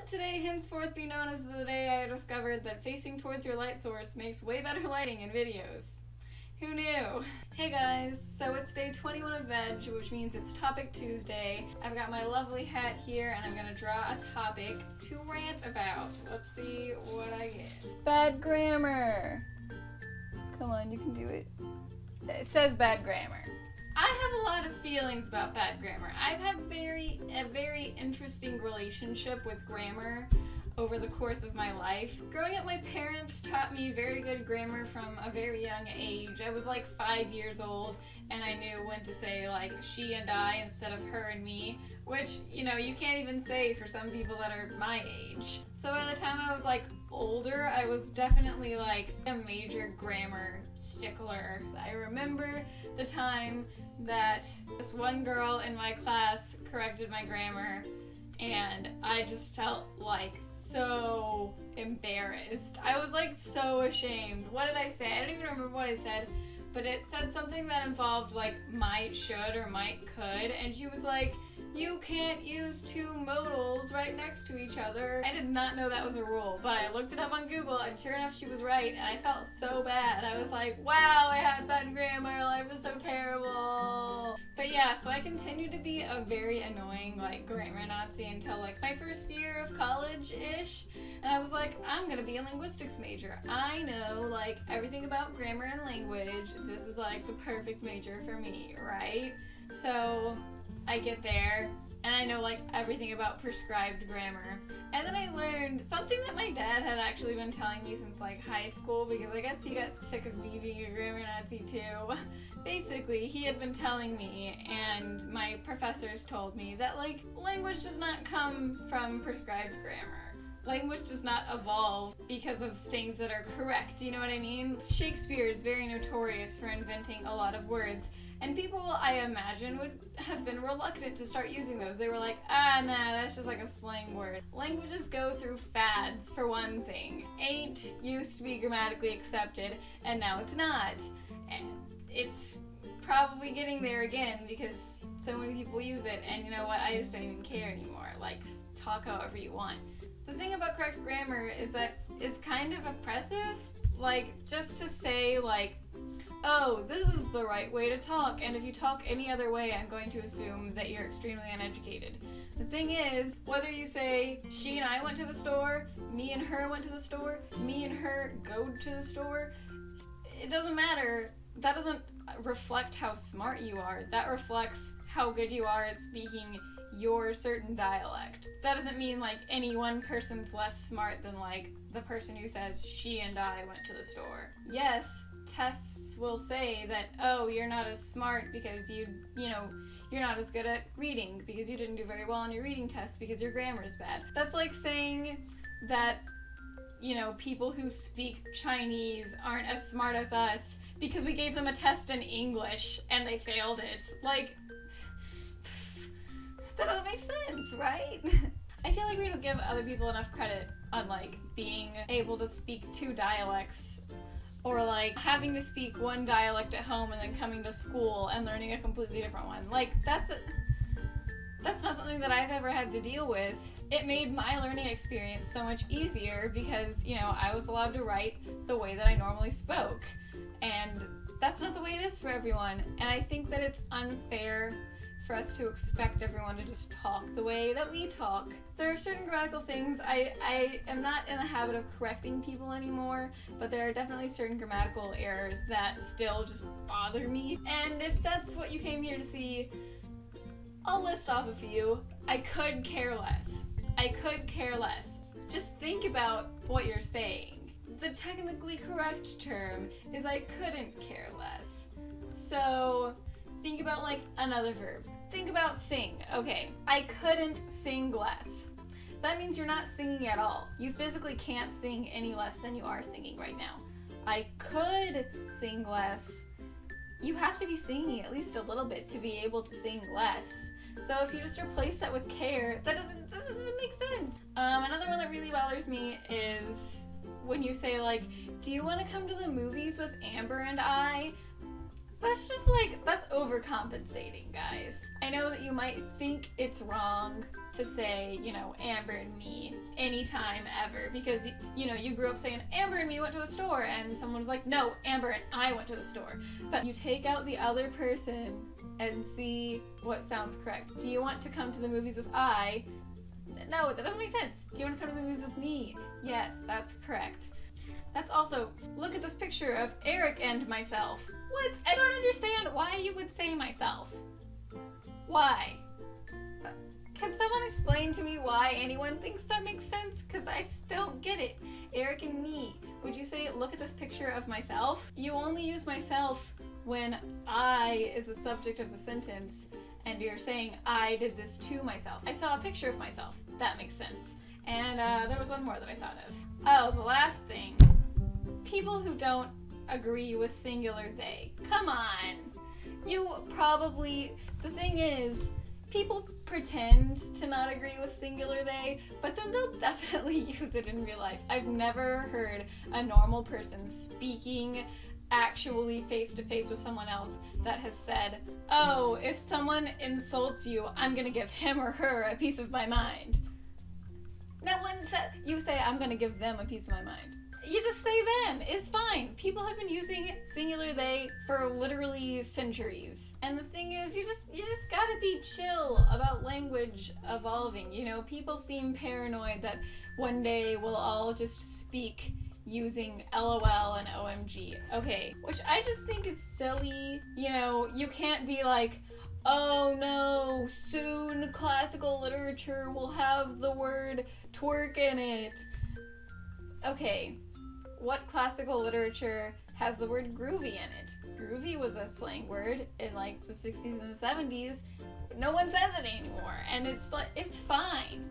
Let today henceforth be known as the day I discovered that facing towards your light source makes way better lighting in videos. Who knew? Hey guys, so it's day 21 of VEDJ, which means it's Topic Tuesday. I've got my lovely hat here and I'm gonna draw a topic to rant about. Let's see what I get. Bad grammar. Come on, you can do it. It says bad grammar. I have a lot of feelings about bad grammar. I've had a very interesting relationship with grammar over the course of my life. Growing up, my parents taught me very good grammar from a very young age. I was like 5 years old and I knew when to say like she and I instead of her and me, which, you know, you can't even say for some people that are my age. So by the time I was like older, I was definitely like a major grammar stickler. I remember the time that this one girl in my class corrected my grammar and I just felt like so embarrassed. I was like so ashamed. What did I say? I don't even remember what I said, but it said something that involved like might, should, or might, could, and she was like, you can't use two modals right next to each other. I did not know that was a rule, but I looked it up on Google and sure enough she was right and I felt so bad. I was like, wow, I had bad grammar, life was so terrible. But yeah, so I continued to be a very annoying like grammar Nazi until like my first year of college-ish, and I was like, I'm gonna be a linguistics major. I know like everything about grammar and language. This is like the perfect major for me, right? So I get there and I know like everything about prescribed grammar, and then I learned something that my dad had actually been telling me since like high school, because I guess he got sick of me being a grammar Nazi too. Basically, he had been telling me, and my professors told me, that like language does not come from prescribed grammar. Language does not evolve because of things that are correct, you know what I mean? Shakespeare is very notorious for inventing a lot of words, and people, I imagine, would have been reluctant to start using those. They were like, nah, that's just like a slang word. Languages go through fads, for one thing. Ain't used to be grammatically accepted, and now it's not. And it's probably getting there again because so many people use it, and you know what, I just don't even care anymore. Like, talk however you want. The thing about correct grammar is that it's kind of oppressive. Like, just to say like, oh, this is the right way to talk, and if you talk any other way, I'm going to assume that you're extremely uneducated. The thing is, whether you say, she and I went to the store, me and her went to the store, me and her go to the store, it doesn't matter. That doesn't reflect how smart you are. That reflects how good you are at speaking your certain dialect. That doesn't mean like any one person's less smart than like the person who says, she and I went to the store. Yes, tests will say that, oh, you're not as smart because you know, you're not as good at reading because you didn't do very well on your reading test because your grammar is bad. That's like saying that, you know, people who speak Chinese aren't as smart as us because we gave them a test in English and they failed it. Like, that doesn't make sense, right? I feel like we don't give other people enough credit on like being able to speak two dialects, or like having to speak one dialect at home and then coming to school and learning a completely different one. Like, that's not something that I've ever had to deal with. It made my learning experience so much easier because, you know, I was allowed to write the way that I normally spoke. And that's not the way it is for everyone. And I think that it's unfair for us to expect everyone to just talk the way that we talk. There are certain grammatical things, I am not in the habit of correcting people anymore, but there are definitely certain grammatical errors that still just bother me. And if that's what you came here to see, I'll list off a few. I could care less. I could care less. Just think about what you're saying. The technically correct term is I couldn't care less. So think about like another verb. Think about sing. Okay, I couldn't sing less. That means you're not singing at all. You physically can't sing any less than you are singing right now. I could sing less. You have to be singing at least a little bit to be able to sing less. So if you just replace that with care, that doesn't make sense. Another one that really bothers me is when you say like, do you want to come to the movies with Amber and I? That's just like, that's overcompensating, guys. I know that you might think it's wrong to say, you know, Amber and me anytime ever, because you know, you grew up saying Amber and me went to the store, and someone was like, no, Amber and I went to the store. But you take out the other person and see what sounds correct. Do you want to come to the movies with I? No, that doesn't make sense. Do you want to come to the movies with me? Yes, that's correct. That's also, look at this picture of Eric and myself. What? I don't understand why you would say myself. Why? Can someone explain to me why anyone thinks that makes sense? Because I just don't get it. Eric and me. Would you say, look at this picture of myself? You only use myself when I is the subject of the sentence, and you're saying I did this to myself. I saw a picture of myself. That makes sense. And there was one more that I thought of. Oh, the last thing. People who don't agree with singular they. Come on. You probably, the thing is, people pretend to not agree with singular they, but then they'll definitely use it in real life. I've never heard a normal person speaking actually face to face with someone else that has said, oh, if someone insults you, I'm gonna give him or her a piece of my mind. No one said, you say, I'm gonna give them a piece of my mind. You just say them. It's fine. People have been using singular they for literally centuries. And the thing is, you just gotta be chill about language evolving. You know, people seem paranoid that one day we'll all just speak using LOL and OMG. Okay, which I just think is silly. You know, you can't be like, oh no, soon classical literature will have the word twerk in it. Okay. What classical literature has the word groovy in it? Groovy was a slang word in like the 60s and the 70s. No one says it anymore, and it's like, it's fine.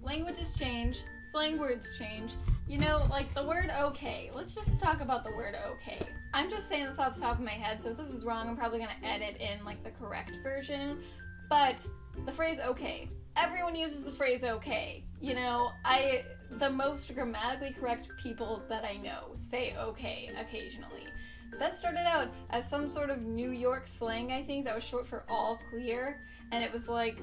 Languages change, slang words change. You know, like the word okay. Let's just talk about the word okay. I'm just saying this off the top of my head, so if this is wrong, I'm probably gonna edit in like the correct version. But the phrase okay. Everyone uses the phrase okay. You know, the most grammatically correct people that I know say okay occasionally. That started out as some sort of New York slang, I think, that was short for all clear, and it was like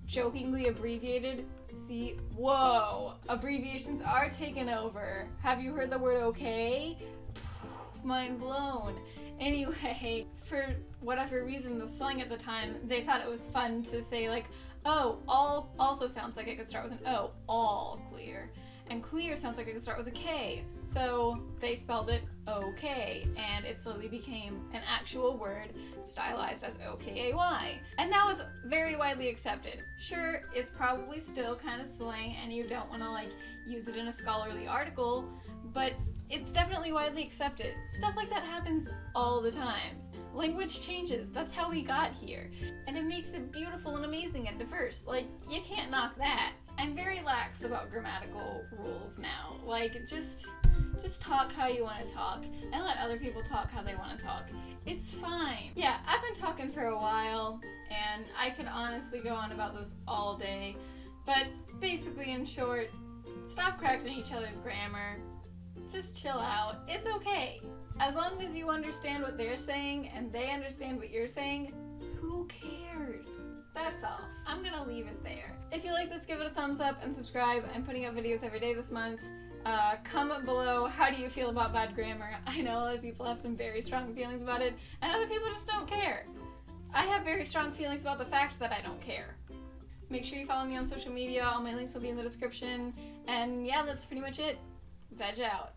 jokingly abbreviated. See, whoa, abbreviations are taken over. Have you heard the word okay? Mind blown. Anyway, for whatever reason, the slang at the time, they thought it was fun to say like, oh, all also sounds like it could start with an O, all clear. And clear sounds like it could start with a K. So they spelled it okay, and it slowly became an actual word stylized as O-K-A-Y. And that was very widely accepted. Sure, it's probably still kind of slang, and you don't want to like use it in a scholarly article, but it's definitely widely accepted. Stuff like that happens all the time. Language changes, that's how we got here. And it makes it beautiful and amazing and diverse. Like, you can't knock that. I'm very lax about grammatical rules now. Like, just talk how you want to talk, and let other people talk how they want to talk. It's fine. Yeah, I've been talking for a while, and I could honestly go on about this all day, but basically, in short, stop correcting each other's grammar. Just chill out. It's okay. As long as you understand what they're saying and they understand what you're saying, who cares? That's all. I'm gonna leave it there. If you like this, give it a thumbs up and subscribe. I'm putting out videos every day this month. Comment below, how do you feel about bad grammar? I know a lot of people have some very strong feelings about it, and other people just don't care. I have very strong feelings about the fact that I don't care. Make sure you follow me on social media. All my links will be in the description. And yeah, that's pretty much it. VEDJ out.